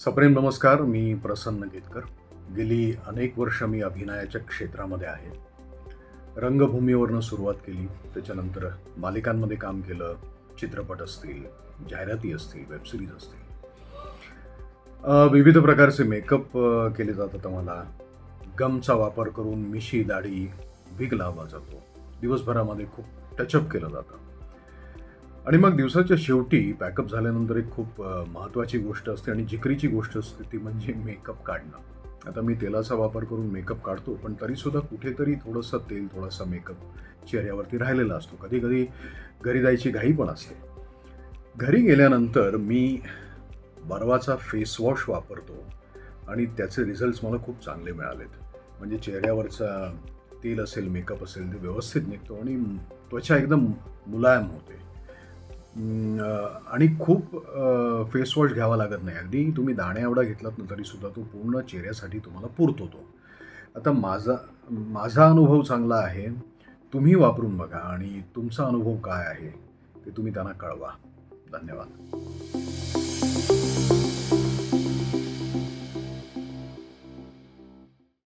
सप्रेम नमस्कार. मी प्रसन्न केतकर. गेली अनेक वर्ष मी अभिनयाच्या क्षेत्रामध्ये आहे. रंगभूमीवरनं सुरुवात केली, त्याच्यानंतर मालिकांमध्ये काम केलं, चित्रपट असतील, जाहिराती असतील, वेबसिरीज असतील. विविध प्रकारचे मेकअप केले जातात आम्हाला. गमचा वापर करून मिशी, दाढी, विग लावला जातो. दिवसभरामध्ये खूप टचअप केलं जातं. आणि मग दिवसाच्या शेवटी पॅकअप झाल्यानंतर एक खूप महत्त्वाची गोष्ट असते आणि जिकरीची गोष्ट असते ती म्हणजे मेकअप काढणं. आता मी तेलाचा वापर करून मेकअप काढतो, पण तरीसुद्धा कुठेतरी थोडंसं तेल, थोडासा मेकअप चेहऱ्यावरती राहिलेला असतो. कधी-कधी घरी जायची घाई पण असते. घरी गेल्यानंतर मी बर्वाचा फेस वॉश वापरतो आणि त्याचे रिझल्ट्स मला खूप चांगले मिळालेत. म्हणजे चेहऱ्यावरचा तेल असेल, मेकअप असेल, ते व्यवस्थित निघतो आणि त्वचा एकदम मुलायम होते. आणि खूप फेस वॉश घ्यावा लागत नाही. अगदी तुम्ही दाणे एवढा घेतलात ना तरीसुद्धा तो पूर्ण चेहऱ्यासाठी तुम्हाला पुरतो तो. आता माझा माझा अनुभव चांगला आहे. तुम्ही वापरून बघा आणि तुमचा अनुभव काय आहे ते तुम्ही त्यांना कळवा. धन्यवाद.